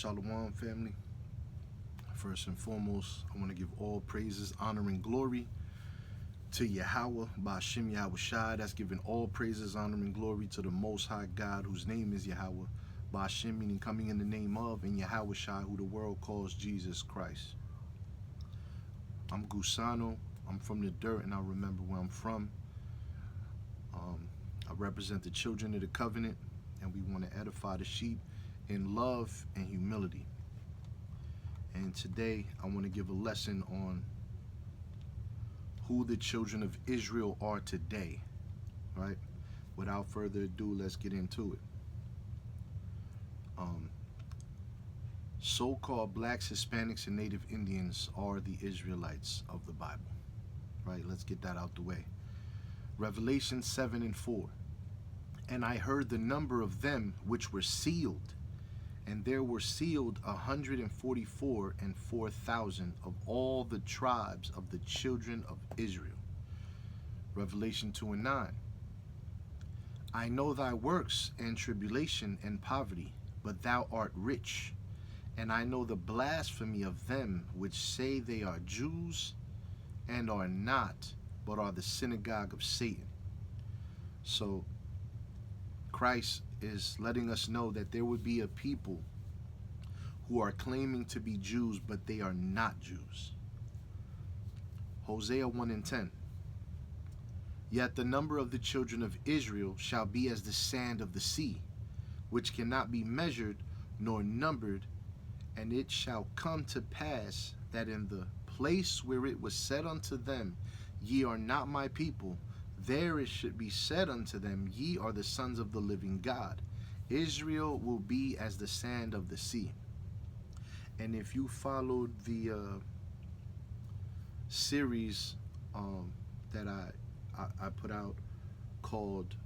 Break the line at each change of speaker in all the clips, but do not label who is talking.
Shalom, family. First and foremost, I want to give all praises, honor, and glory to Yahweh, Ba'ashem Yahweh Shai. That's giving all praises, honor, and glory to the Most High God, whose name is Yahweh. Ba'ashem meaning coming in the name of, and Yahweh Shai, who the world calls Jesus Christ. I'm Gusano. I'm from the dirt, and I remember where I'm from. I represent the children of the covenant, and we want to edify the sheep in love and humility. And today I want to give a lesson on who the children of Israel are today, right? Without further ado, let's get into it. So-called blacks, Hispanics, and Native Indians are the Israelites of the Bible, right? Let's get that out the way. Revelation 7:4. And I heard the number of them which were sealed, and there were sealed 144 and 4,000 of all the tribes of the children of Israel. Revelation 2:9. I know thy works and tribulation and poverty, but thou art rich. And I know the blasphemy of them which say they are Jews and are not, but are the synagogue of Satan. So Christ is letting us know that there would be a people who are claiming to be Jews, but they are not Jews. Hosea 1:10. Yet the number of the children of Israel shall be as the sand of the sea, which cannot be measured nor numbered. And it shall come to pass that in the place where it was said unto them, Ye are not my people, there it should be said unto them, Ye are the sons of the living God. Israel will be as the sand of the sea. And if you followed the series that I put out called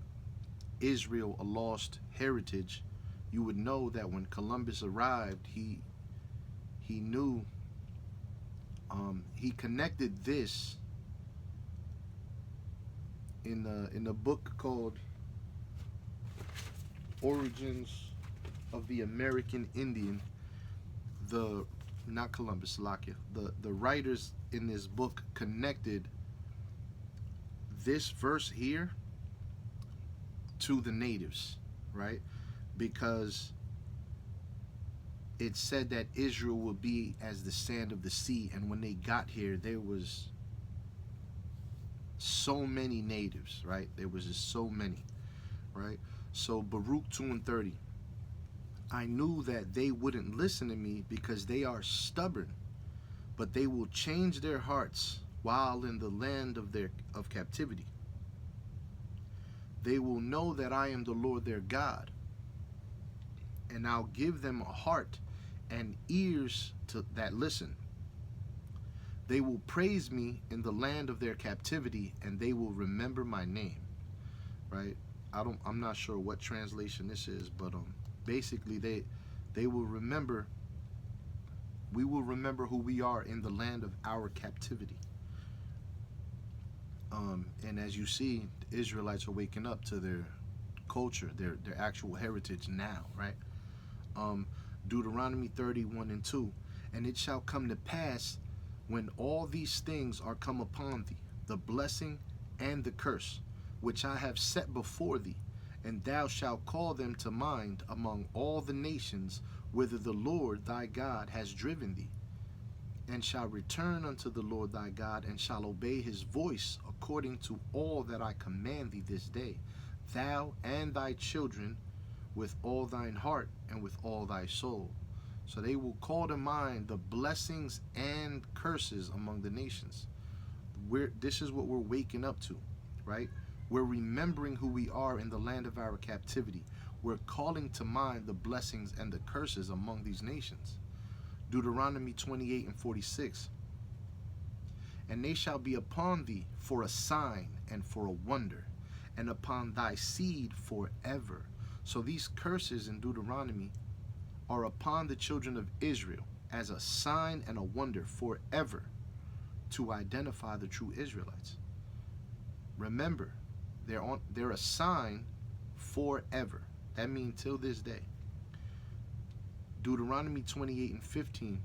Israel, a Lost Heritage, you would know that when Columbus arrived, he knew, he connected this in a book called Origins of the American Indian. Not Columbus, Lakia. The writers in this book connected this verse here to the natives, right? Because it said that Israel would be as the sand of the sea, and when they got here, there was so many natives, right? There was just so many, right? So Baruch 2:30. I knew that they wouldn't listen to me because they are stubborn, but they will change their hearts while in the land of captivity. They will know that I am the Lord their God, and I'll give them a heart and ears that listen. They will praise me in the land of their captivity, and they will remember my name, right? I'm not sure what translation this is, but basically they will remember, we will remember who we are in the land of our captivity. And as you see, the Israelites are waking up to their culture, their actual heritage now, right? Deuteronomy 30:1-2. And it shall come to pass when all these things are come upon thee, the blessing and the curse, which I have set before thee, and thou shalt call them to mind among all the nations whither the Lord thy God has driven thee, and shall return unto the Lord thy God, and shall obey his voice according to all that I command thee this day, thou and thy children with all thine heart and with all thy soul. So they will call to mind the blessings and curses among the nations. This is what we're waking up to, right? We're remembering who we are in the land of our captivity. We're calling to mind the blessings and the curses among these nations. Deuteronomy 28:46. And they shall be upon thee for a sign and for a wonder, and upon thy seed forever. So these curses in Deuteronomy are upon the children of Israel as a sign and a wonder forever to identify the true Israelites. Remember, they're a sign forever. That means till this day. Deuteronomy 28:15.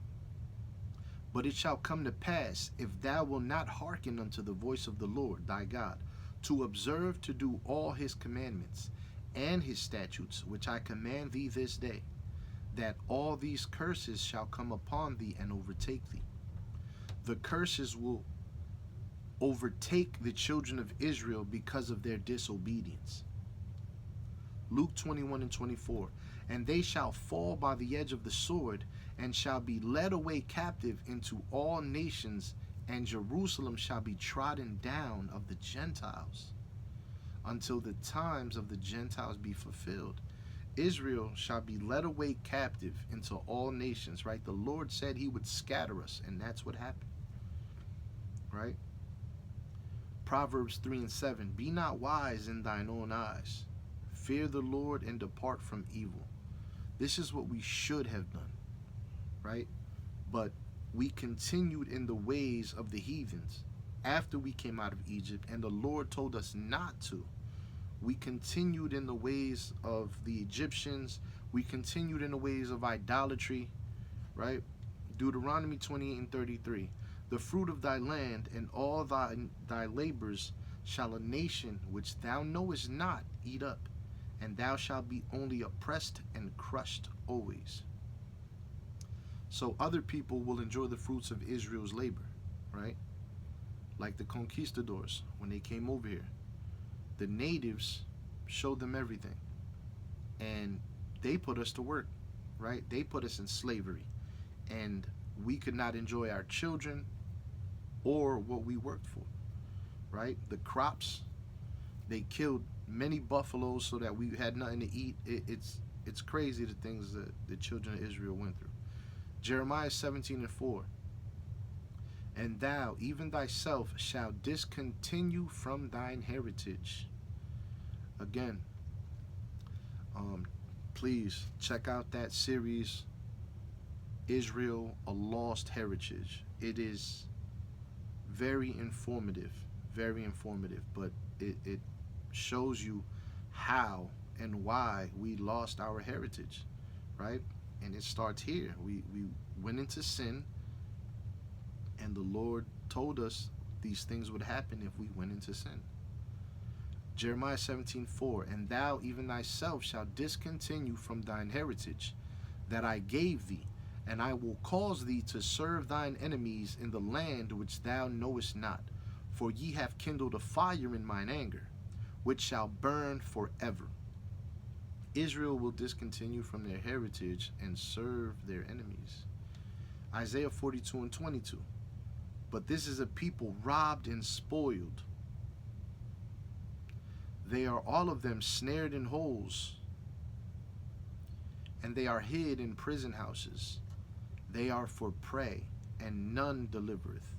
But it shall come to pass, if thou wilt not hearken unto the voice of the Lord thy God, to observe to do all his commandments and his statutes, which I command thee this day, that all these curses shall come upon thee and overtake thee. The curses will overtake the children of Israel because of their disobedience. Luke 21:24. And they shall fall by the edge of the sword, and shall be led away captive into all nations, and Jerusalem shall be trodden down of the Gentiles, until the times of the Gentiles be fulfilled. Israel shall be led away captive into all nations, right? The Lord said he would scatter us, and that's what happened, right? Proverbs 3:7. Be not wise in thine own eyes. Fear the Lord and depart from evil. This is what we should have done, right? But we continued in the ways of the heathens after we came out of Egypt, and the Lord told us not to. We continued in the ways of the Egyptians. We continued in the ways of idolatry, right? Deuteronomy 28:33. The fruit of thy land and all thy labors shall a nation which thou knowest not eat up, and thou shalt be only oppressed and crushed always. So other people will enjoy the fruits of Israel's labor, right? Like the conquistadors, when they came over here. The natives showed them everything. And they put us to work, right? They put us in slavery. And we could not enjoy our children or what we worked for, right? The crops, they killed many buffaloes so that we had nothing to eat. It's crazy the things that the children of Israel went through. Jeremiah 17:4. And thou, even thyself, shalt discontinue from thine heritage. Again, please check out that series, Israel, A Lost Heritage. It is very informative, but it shows you how and why we lost our heritage, right? And it starts here. We went into sin, and the Lord told us these things would happen if we went into sin. Jeremiah 17:4. And thou, even thyself, shalt discontinue from thine heritage that I gave thee, and I will cause thee to serve thine enemies in the land which thou knowest not. For ye have kindled a fire in mine anger, which shall burn forever. Israel will discontinue from their heritage and serve their enemies. Isaiah 42:22. But this is a people robbed and spoiled. They are all of them snared in holes, and they are hid in prison houses. They are for prey, and none delivereth,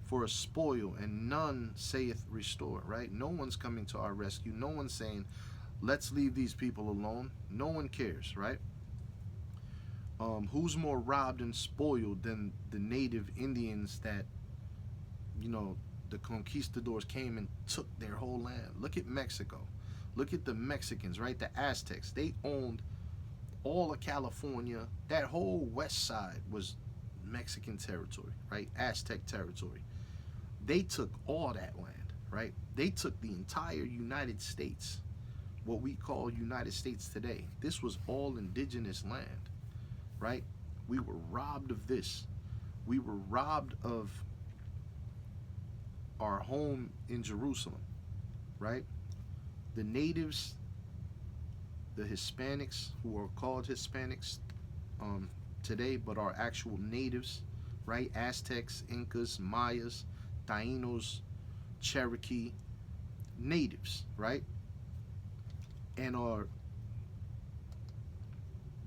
for a spoil, and none saith restore, right? No one's coming to our rescue. No one's saying, let's leave these people alone. No one cares, right? Who's more robbed and spoiled than the native Indians that, the conquistadors came and took their whole land? Look at Mexico. Look at the Mexicans, right? The Aztecs. They owned all of California. That whole west side was Mexican territory, right? Aztec territory. They took all that land, right? They took the entire United States, what we call United States today. This was all indigenous land, right? We were robbed of this. We were robbed of our home in Jerusalem, right? The natives, the Hispanics, who are called Hispanics today, but are actual natives, right? Aztecs, Incas, Mayas, Taínos, Cherokee, natives, right? And our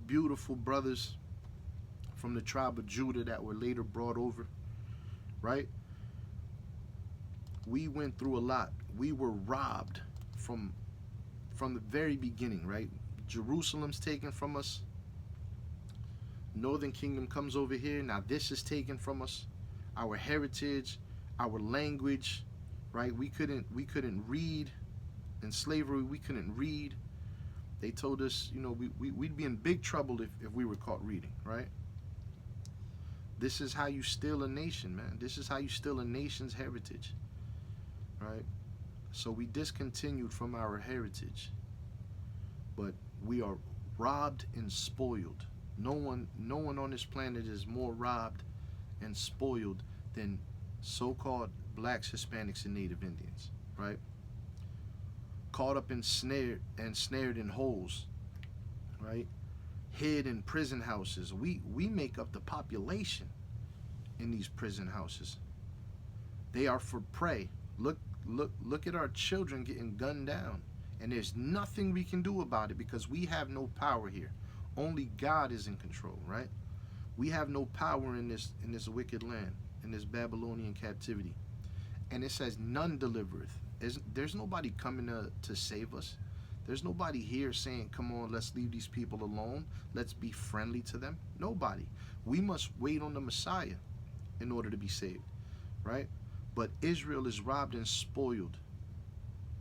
beautiful brothers from the tribe of Judah that were later brought over, right? We went through a lot. We were robbed from the very beginning, right? Jerusalem's taken from us. Northern Kingdom comes over here. Now this is taken from us. Our heritage, our language, right? We couldn't read. In slavery, we couldn't read. They told us, we'd be in big trouble if we were caught reading, right? This is how you steal a nation, man. This is how you steal a nation's heritage, right? So we discontinued from our heritage, but we are robbed and spoiled. No one on this planet is more robbed and spoiled than so-called blacks, Hispanics, and Native Indians, right? Caught up and snared in holes, right? Hid in prison houses. We make up the population in these prison houses. They are for prey. Look at our children getting gunned down, and there's nothing we can do about it because we have no power here. Only God is in control, right? We have no power in this wicked land, in this Babylonian captivity. And it says none delivereth. There's nobody coming to save us. There's nobody here saying, come on, let's leave these people alone. Let's be friendly to them. Nobody. We must wait on the Messiah in order to be saved, right? But Israel is robbed and spoiled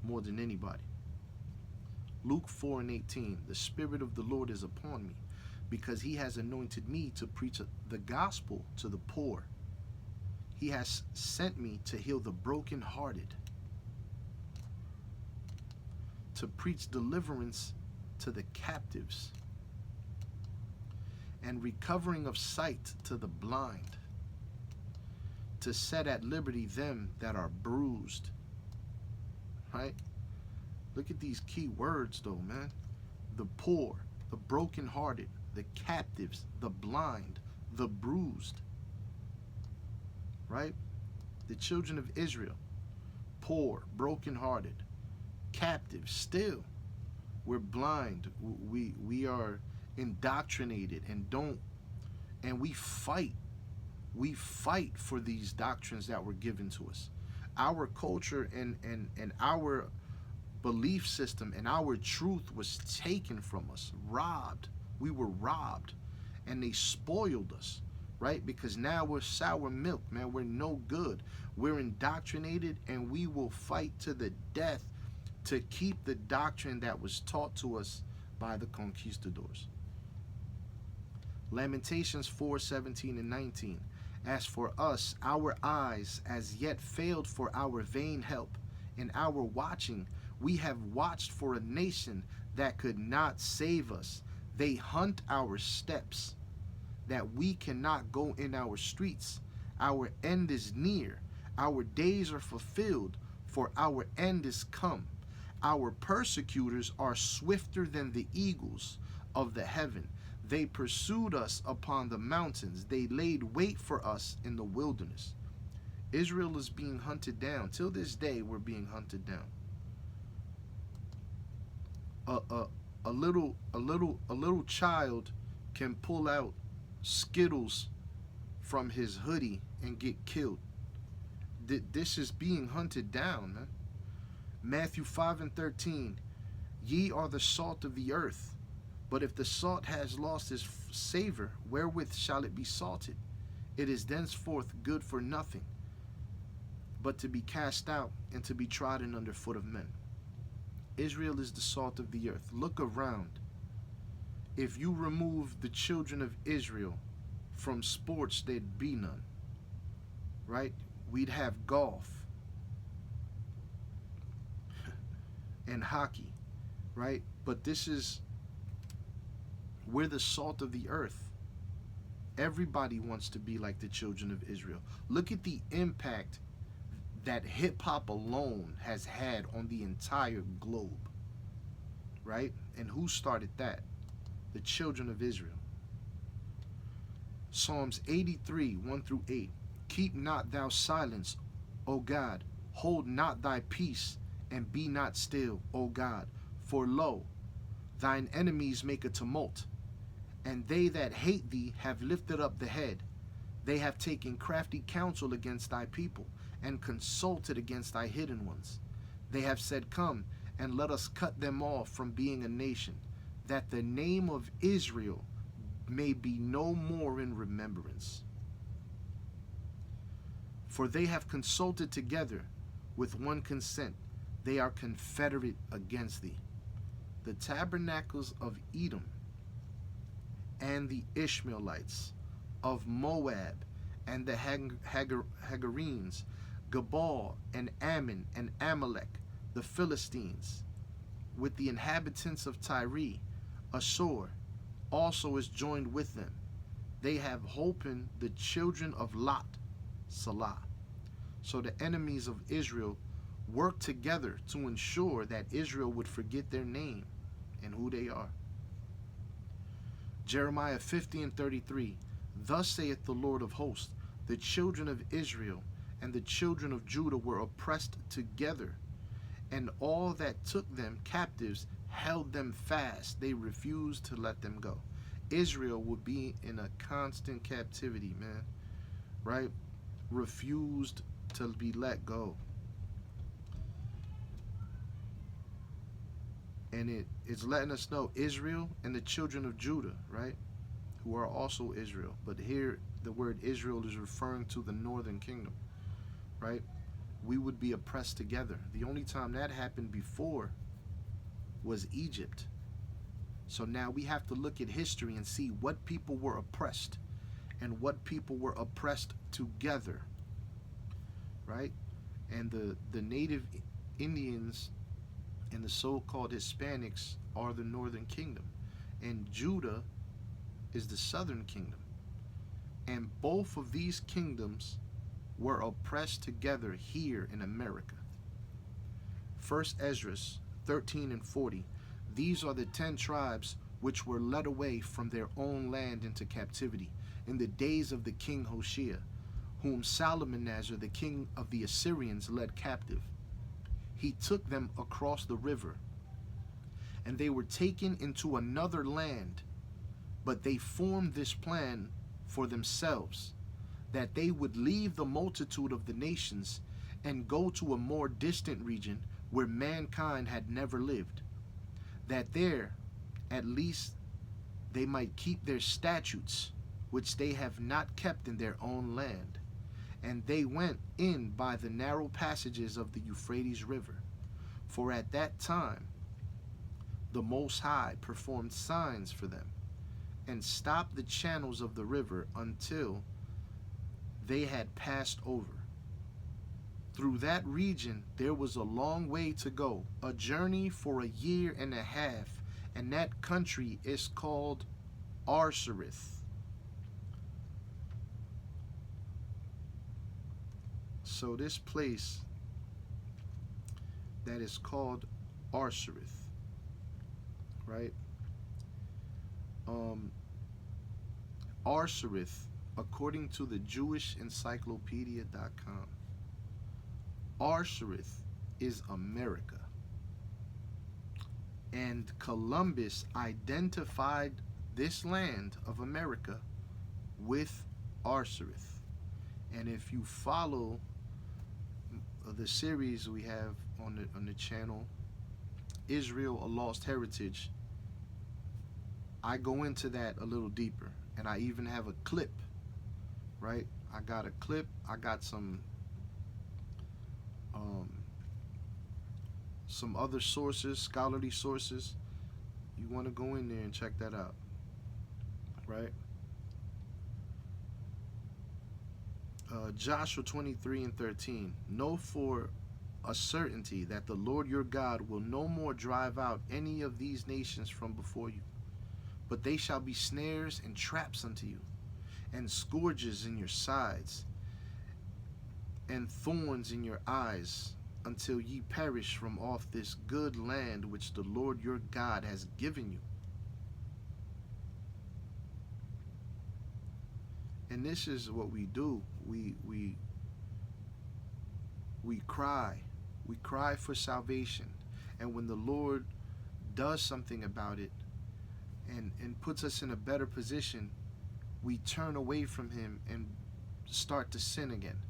more than anybody. Luke 4:18, the Spirit of the Lord is upon me because he has anointed me to preach the gospel to the poor. He has sent me to heal the brokenhearted, to preach deliverance to the captives, and recovering of sight to the blind, to set at liberty them that are bruised. Right? Look at these key words though, man. The poor, the brokenhearted, the captives, the blind, the bruised. Right? The children of Israel, poor, brokenhearted, captive. Still, we're blind. We are indoctrinated and we fight. We fight for these doctrines that were given to us. Our culture and our belief system and our truth was taken from us, robbed. We were robbed, and they spoiled us, right? Because now we're sour milk, man. We're no good. We're indoctrinated, and we will fight to the death to keep the doctrine that was taught to us by the conquistadors. Lamentations 4:17 and 19. As for us, our eyes as yet failed for our vain help. In our watching, we have watched for a nation that could not save us. They hunt our steps, that we cannot go in our streets. Our end is near. Our days are fulfilled, for our end is come. Our persecutors are swifter than the eagles of the heaven. They pursued us upon the mountains. They laid wait for us in the wilderness. Israel is being hunted down. Till this day, we're being hunted down. A little child can pull out Skittles from his hoodie and get killed. This is being hunted down, man. Matthew 5:13, ye are the salt of the earth. But if the salt has lost its savor, wherewith shall it be salted? It is thenceforth good for nothing, but to be cast out and to be trodden under foot of men. Israel is the salt of the earth. Look around. If you remove the children of Israel from sports, there'd be none. Right? We'd have golf and hockey, right? But we're the salt of the earth. Everybody wants to be like the children of Israel. Look at the impact that hip-hop alone has had on the entire globe, right? And who started that? The children of Israel. Psalms 83, 1 through 8. Keep not thou silence, O God. Hold not thy peace, and be not still, O God. For lo, thine enemies make a tumult, and they that hate thee have lifted up the head. They have taken crafty counsel against thy people, and consulted against thy hidden ones. They have said, come, and let us cut them off from being a nation, that the name of Israel may be no more in remembrance. For they have consulted together with one consent. They are confederate against thee. the tabernacles of Edom, and the Ishmaelites, of Moab, and the Hagarenes, Gebal, and Ammon, and Amalek, the Philistines, with the inhabitants of Tyre. Assur also is joined with them. They have holpen the children of Lot. Salah. So the enemies of Israel worked together to ensure that Israel would forget their name and who they are. Jeremiah 50 and 33. Thus saith the Lord of hosts, the children of Israel and the children of Judah were oppressed together, and all that took them captives held them fast. They refused to let them go. Israel would be in a constant captivity, man. Right? Refused to be let go. And it's letting us know Israel and the children of Judah, right? Who are also Israel. But here the word Israel is referring to the northern kingdom, right? We would be oppressed together. The only time that happened before was Egypt. So now we have to look at history and see what people were oppressed and what people were oppressed together, right? And the native Indians and the so-called Hispanics are the northern kingdom, and Judah is the southern kingdom. And both of these kingdoms were oppressed together here in America. First Ezra 13 and 40. These are the 10 tribes which were led away from their own land into captivity in the days of the king Hoshea, whom Salmanasar, the king of the Assyrians, led captive. He took them across the river, and they were taken into another land, but they formed this plan for themselves, that they would leave the multitude of the nations and go to a more distant region where mankind had never lived, that there at least they might keep their statutes, which they have not kept in their own land. And they went in by the narrow passages of the Euphrates River. For at that time the Most High performed signs for them, and stopped the channels of the river until they had passed over. Through that region there was a long way to go, a journey for a year and a half, and that country is called Arsareth. So this place that is called Arsareth, right? Arsareth, according to the JewishEncyclopedia.com, Arsareth is America. And Columbus identified this land of America with Arsareth. And if you follow the series we have on the channel, Israel, A Lost Heritage, I go into that a little deeper, and I even have a clip, right? I got a clip. I got some other sources, scholarly sources. You want to go in there and check that out, right? Joshua 23 and 13. Know for a certainty that the Lord your God will no more drive out any of these nations from before you, but they shall be snares and traps unto you, and scourges in your sides, and thorns in your eyes, until ye perish from off this good land which the Lord your God has given you. And this is what we do. We cry. We cry for salvation. And when the Lord does something about it and puts us in a better position, we turn away from him and start to sin again.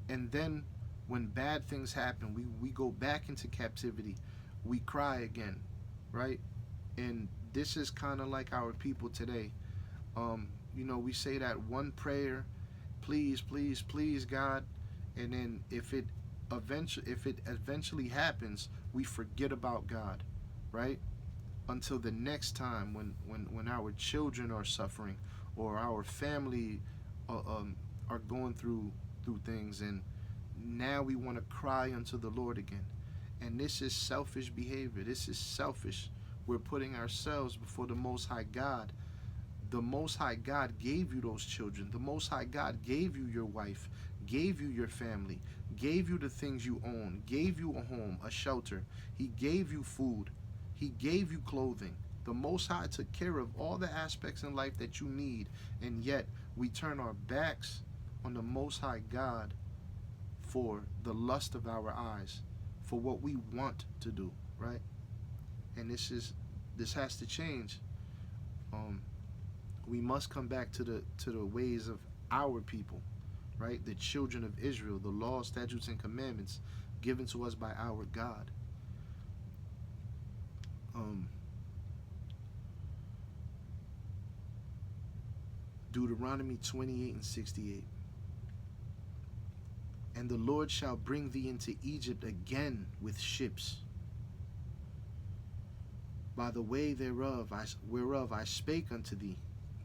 And then when bad things happen, we go back into captivity. We cry again, right? And this is kind of like our people today. You know, we say that one prayer, please, please, please, God, and then if it eventually happens, we forget about God, right? until the next time when our children are suffering, or our family are going through things, and now we want to cry unto the Lord again. And this is selfish behavior. This is selfish. We're putting ourselves before the Most High God. The Most High God gave you those children. The Most High God gave you your wife, gave you your family, gave you the things you own, gave you a home, a shelter. He gave you food. He gave you clothing. The Most High took care of all the aspects in life that you need, and yet we turn our backs on the Most High God for the lust of our eyes, for what we want to do, right? And this has to change. We must come back to the ways of our people, right? The children of Israel, the laws, statutes, and commandments given to us by our God. Deuteronomy 28:68. And the Lord shall bring thee into Egypt again with ships, by the way whereof I spake unto thee.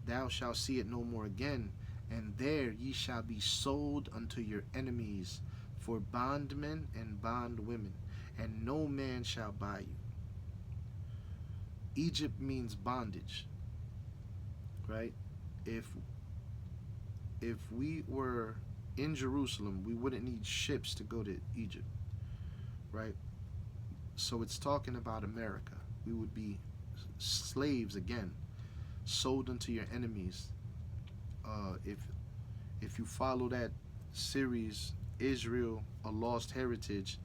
Thou shalt see it no more again, and there ye shall be sold unto your enemies for bondmen and bondwomen, and no man shall buy you. Egypt means bondage, right? If we were in Jerusalem, we wouldn't need ships to go to Egypt, right? So it's talking about America. We would be slaves again, sold unto your enemies. If you follow that series, Israel, A Lost Heritage,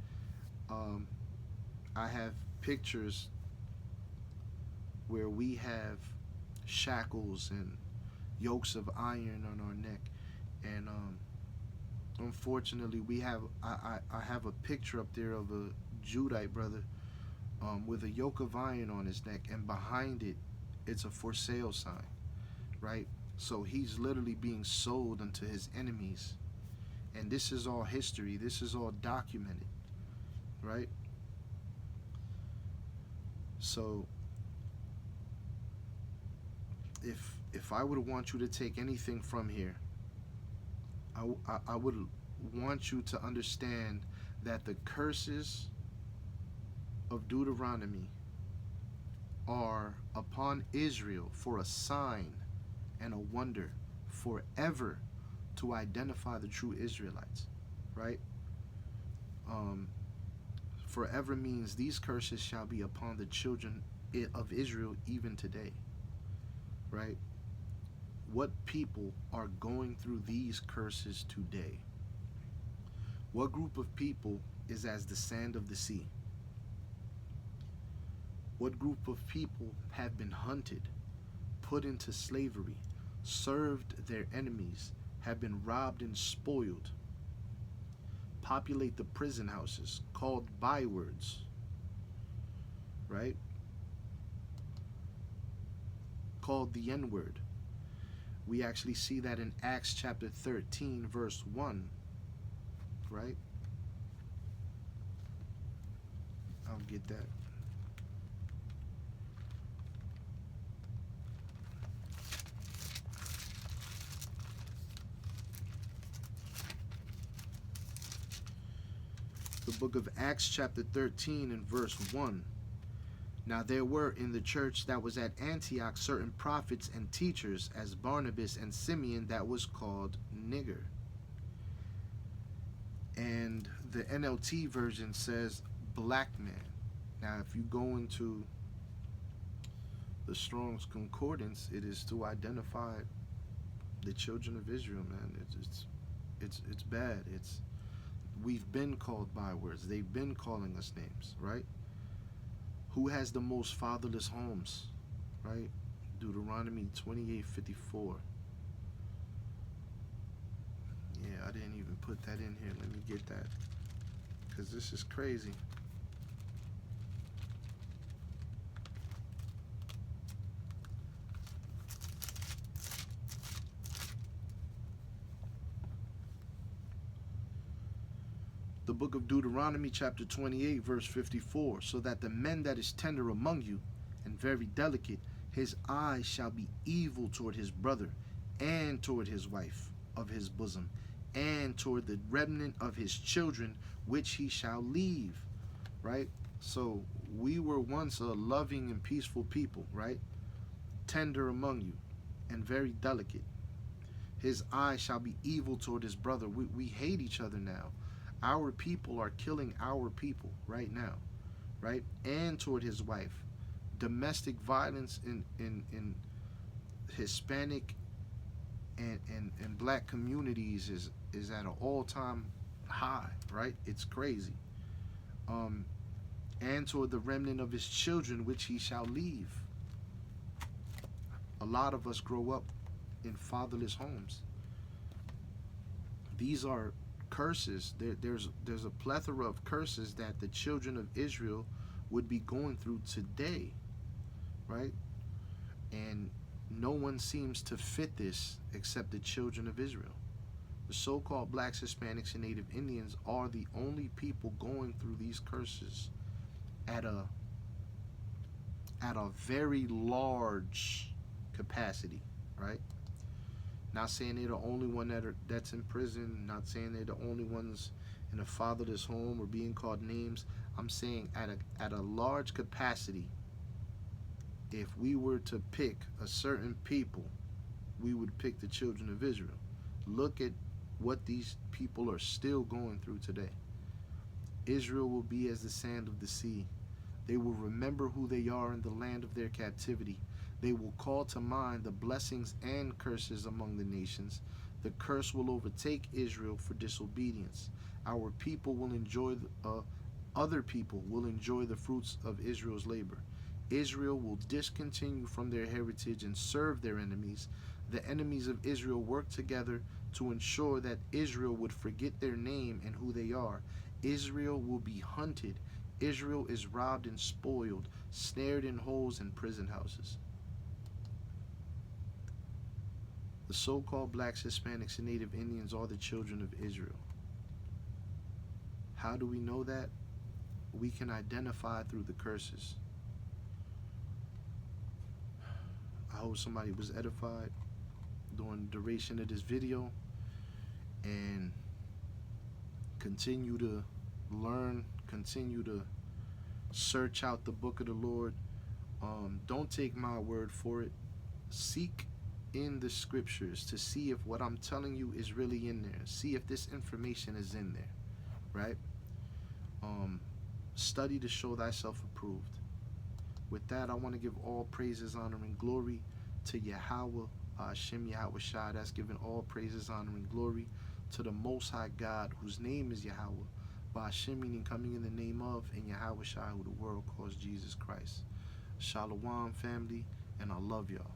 I have pictures where we have shackles and yokes of iron on our neck, and unfortunately I have a picture up there of a Judite brother with a yoke of iron on his neck, and behind it it's a for sale sign, right? So he's literally being sold unto his enemies, and this is all history. This is all documented, right? So if I would want you to take anything from here, I would want you to understand that the curses of Deuteronomy are upon Israel for a sign and a wonder, forever, to identify the true Israelites, right? Forever means these curses shall be upon the children of Israel even today, right? What people are going through these curses today? What group of people is as the sand of the sea? What group of people have been hunted, put into slavery, served their enemies, have been robbed and spoiled, populate the prison houses, called bywords, right? Called the N-word. We actually see that in Acts chapter 13, verse 1, right? I'll get that. The book of Acts chapter 13 and verse 1. Now there were in the church that was at Antioch certain prophets and teachers, as Barnabas and Simeon that was called Nigger. And the NLT version says black man. Now if you go into the Strong's Concordance, it is to identify the children of Israel, man. It's bad. We've been called bywords. They've been calling us names, right? Who has the most fatherless homes, right? Deuteronomy 28:54. Yeah, I didn't even put that in here. Let me get that, because this is crazy. The book of Deuteronomy chapter 28 verse 54. So that the men that is tender among you, and and very delicate. His eyes shall be evil toward his brother, and toward his wife of his bosom, and toward the remnant of his children, which he shall leave. Right? So we were once a loving and peaceful people, right? Tender among you, and very delicate. His eye shall be evil toward his brother. We hate each other now. Our people are killing our people right now, right? And toward his wife. Domestic violence in Hispanic and black communities is at an all-time high, right? It's crazy. And toward the remnant of his children, which he shall leave. A lot of us grow up in fatherless homes. These are curses. There's a plethora of curses that the children of Israel would be going through today, right? And no one seems to fit this except the children of Israel. The so-called blacks, Hispanics, and Native Indians are the only people going through these curses at a very large capacity, right? Not saying they're the only one that's in prison. Not saying they're the only ones in a fatherless home or being called names. I'm saying at a large capacity, if we were to pick a certain people, we would pick the children of Israel. Look at what these people are still going through today. Israel will be as the sand of the sea. They will remember who they are in the land of their captivity. They will call to mind the blessings and curses among the nations. The curse will overtake Israel for disobedience. Our people will enjoy, other people will enjoy the fruits of Israel's labor. Israel will discontinue from their heritage and serve their enemies. The enemies of Israel work together to ensure that Israel would forget their name and who they are. Israel will be hunted. Israel is robbed and spoiled, snared in holes and prison houses. The so-called blacks, Hispanics, and Native Indians are the children of Israel. How do we know that? We can identify through the curses. I hope somebody was edified during the duration of this video, and continue to learn, continue to search out the book of the Lord. Don't take my word for it. Seek in the scriptures to see if what I'm telling you is really in there. See if this information is in there, right? Study to show thyself approved. With that, I want to give all praises, honor, and glory to Yahweh, Hashem Yahweh Shai. That's giving all praises, honor, and glory to the Most High God, whose name is Yahweh. By Hashem meaning coming in the name of, and Yahweh Shai, who the world calls Jesus Christ. Shalom, family, and I love y'all.